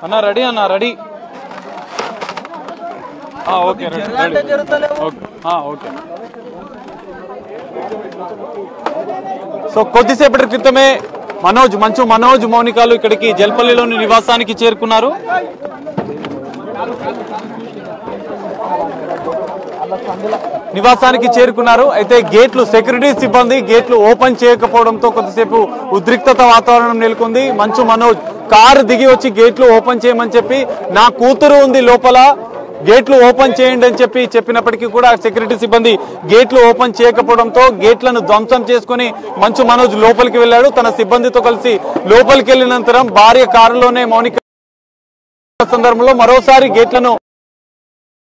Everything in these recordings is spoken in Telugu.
అన్న రెడీ అన్న రెడీ ఓకే ఓకే సో కొద్దిసేపటి క్రితమే మంచు మనోజ్ మౌనికాలు ఇక్కడికి జల్పల్లిలోని నివాసానికి చేరుకున్నారు. అయితే గేట్లు సెక్యూరిటీ సిబ్బంది గేట్లు ఓపెన్ చేయకపోవడంతో కొద్దిసేపు ఉద్రిక్తత వాతావరణం నెలకొంది. మంచు మనోజ్ కారు దిగి వచ్చి గేట్లు ఓపెన్ చేయమని చెప్పి నా కూతురు ఉంది లోపల గేట్లు ఓపెన్ చేయండి అని చెప్పినప్పటికీ కూడా సెక్యూరిటీ సిబ్బంది గేట్లు ఓపెన్ చేయకపోవడంతో గేట్లను ధ్వంసం చేసుకుని మంచు మనోజ్ లోపలికి వెళ్ళాడు. తన సిబ్బందితో కలిసి లోపలికి వెళ్ళిన అనంతరం భార్య కారులోనే మౌనిక సందర్భంలో మరోసారి గేట్లను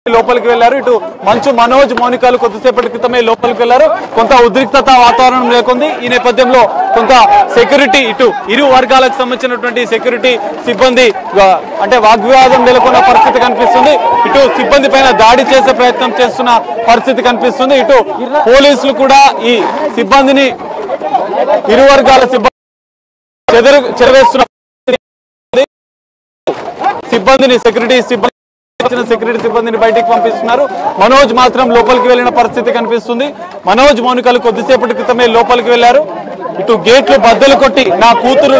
లోపలికి వెళ్లారు. ఇటు మంచు మనోజ్ మౌనికాలు కొద్దిసేపటి క్రితమే లోపలికి వెళ్లారు. కొంత ఉద్రిక్తత వాతావరణం నెలకొంది. ఈ నేపథ్యంలో కొంత సెక్యూరిటీ ఇటు ఇరు వర్గాలకు సంబంధించినటువంటి సెక్యూరిటీ సిబ్బంది అంటే వాగ్వివాదం నెలకొన్న పరిస్థితి కనిపిస్తుంది. ఇటు సిబ్బంది పైన దాడి చేసే ప్రయత్నం చేస్తున్న పరిస్థితి కనిపిస్తుంది. ఇటు పోలీసులు కూడా ఈ సిబ్బందిని ఇరు వర్గాల సిబ్బంది చెరవేస్తున్న సెక్యూరిటీ సిబ్బందిని బయటికి పంపిస్తున్నారు. మనోజ్ మాత్రం లోపలికి వెళ్లిన పరిస్థితి కనిపిస్తుంది. మనోజ్ మౌనికలు కొద్దిసేపటి క్రితమే లోపలికి వెళ్లారు. ఇటు గేట్లు బద్దలు కొట్టి నా కూతురు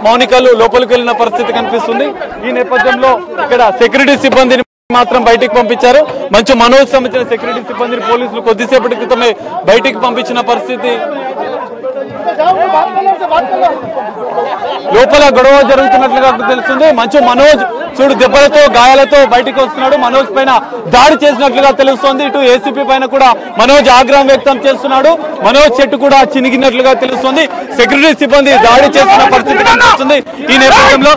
మౌనికలు లోపలికి వెళ్లిన పరిస్థితి కనిపిస్తుంది. ఈ నేపథ్యంలో ఇక్కడ సెక్యూరిటీ సిబ్బందిని మాత్రం బయటికి పంపించారు. మంచు మనోజ్ సంబంధించిన సెక్యూరిటీ సిబ్బందిని పోలీసులు కొద్దిసేపటి క్రితమే బయటికి పంపించిన పరిస్థితి. లోపల గొడవ జరుగుతున్నట్లుగా తెలుస్తుంది. మంచు మనోజ్ చూడు దెబ్బలతో గాయాలతో బయటికి వస్తున్నాడు. మనోజ్ పైన దాడి చేసినట్లుగా తెలుస్తోంది. ఇటు ఏసీపీ పైన కూడా మనోజ్ ఆగ్రహం వ్యక్తం చేస్తున్నాడు. మనోజ్ చెట్టు కూడా చినిగినట్లుగా తెలుస్తోంది. సెక్యూరిటీ సిబ్బంది దాడి చేస్తున్న పరిస్థితి కనిపిస్తుంది. ఈ నేపథ్యంలో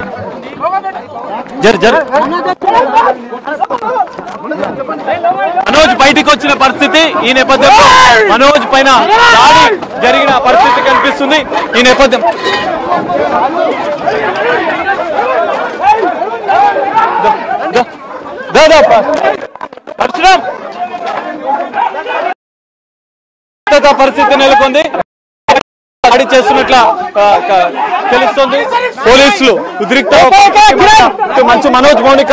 మనోజ్ బయటికి వచ్చిన పరిస్థితి. ఈ నేపథ్యంలో మనోజ్ పైన దాడి జరిగిన పరిస్థితి కనిపిస్తుంది. ఈ నేపథ్యం పరిస్థితి నెలకొంది. దాడి చేస్తున్నట్ల తెలుస్తోంది. పోలీసులు ఉద్రిక్త మంచు మనోజ్ మౌనిక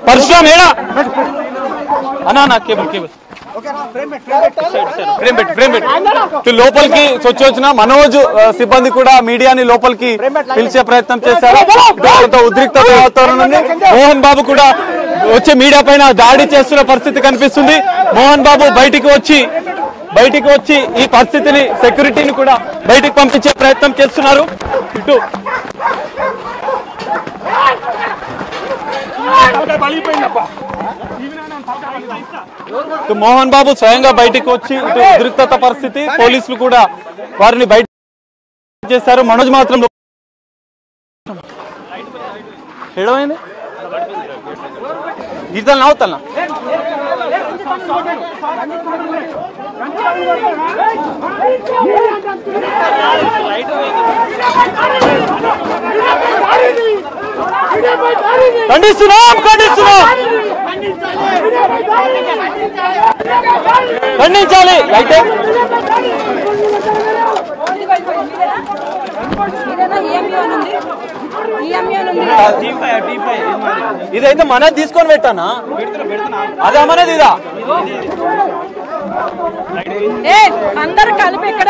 పరశురామ్ ఏడా అన్నా కేబుల్ లోపలికి వచ్చిన మనోజ్ సిబ్బంది కూడా మీడియాని లోపలికి పిలిచే ప్రయత్నం చేశారు. ఉద్రిక్త వాతావరణం. మోహన్ బాబు కూడా వచ్చి మీడియా పైన దాడి చేస్తున్న పరిస్థితి కనిపిస్తుంది. మోహన్ బాబు బయటికి వచ్చి ఈ పరిస్థితిని సెక్యూరిటీని కూడా బయటికి పంపించే ప్రయత్నం చేస్తున్నారు. ఇటు మోహన్ బాబు స్వయంగా బయటికి వచ్చి ఇటు ఉద్రిక్తత పరిస్థితి. పోలీసులు కూడా వారిని బయట చేశారు. మనోజ్ మాత్రం ఏడమైంది ఇతను అవుతాను ఖండించాలి. అయితే ఇదైతే మనది తీసుకొని పెట్టానా? అదే మనది ఇదా? అందరు కలిపి ఎక్కడ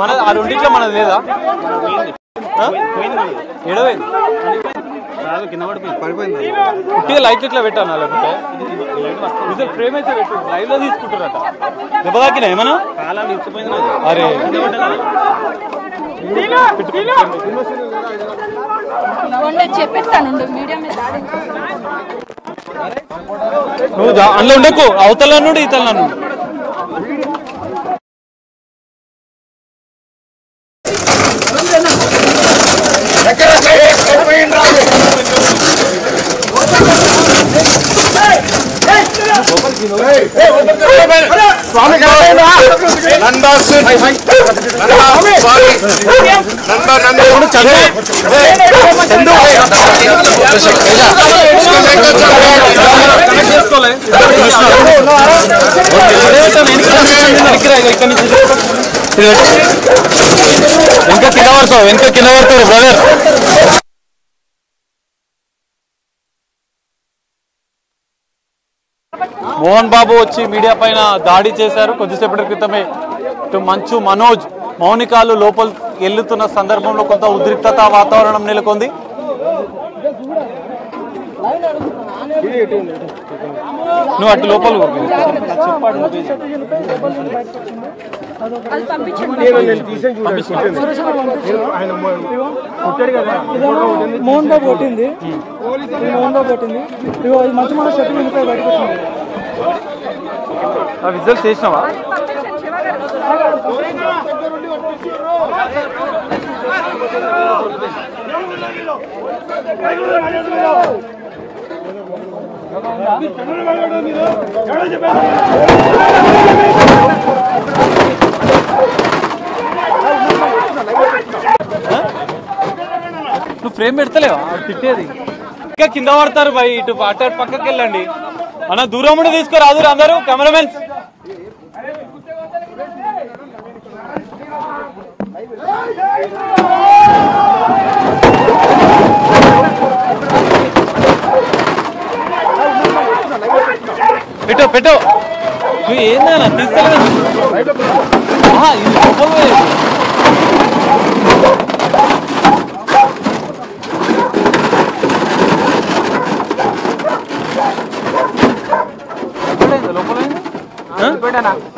మన ఆ రెండింట్లో మనది లేదా? ఏడవైంది పుట్టిగా లైట్ ఇట్లా పెట్టాను. లేకపోతే ఫ్రేమ్ అయితే పెట్టు. లైవ్ లో తీసుకుంటారట. దెబ్బ తాకినా ఏమన్నా? అరే చెప్పేస్తాను నువ్వు అందులో ఉండకు. అవతల నుండి ఇతల నుండి వెనక కింద పడతారు బ్రదర్. మోహన్ బాబు వచ్చి మీడియా పైన దాడి చేశారు కొద్దిసేపటి క్రితమే. ఇటు మంచు మనోజ్ మౌనికాలు లోపల వెళ్తున్న సందర్భంలో కొంత ఉద్రిక్తత వాతావరణం నెలకొంది. నువ్వు అటు లోపల మోహన్ బాబు కొట్టింది. మోహన్ బాబు కొట్టింది. మంచి మన షర్ట్ బయటకు వచ్చింది. విజువల్స్ చేసినావా? నువ్వు ఫ్రేమ్ పెడతలేవా? తిట్టేది ఇంకా కింద పడతారు భయ్. ఇటు అటు పక్కకి వెళ్ళండి అన్న. దూరం ఉండి తీసుకురాదు అందరూ కెమెరామెన్స్. పెట్టు పెట్టు. నువ్వు ఏందన్నా తీసుకోలేదు.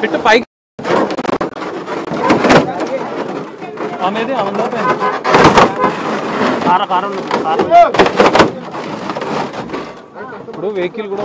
పెట్టు పైకి. ఆమెది ఇప్పుడు వెహికల్ కూడా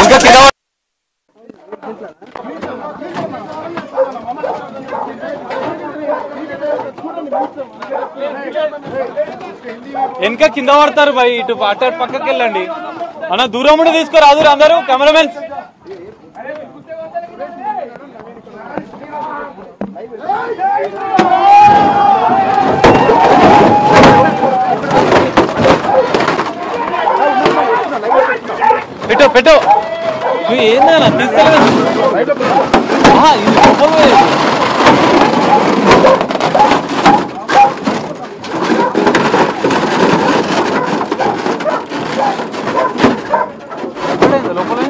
ఇంకా కింద వెనక కింద పడతారు భయ్. ఇటు అటు పక్కకి వెళ్ళండి అన్న. దూరం ఉండి తీసుకురాదు అందరూ కెమెరామెన్స్. పెట్టు పెట్టు. నువ్వు ఏందన్నా తీసుకోలేదు. లోపల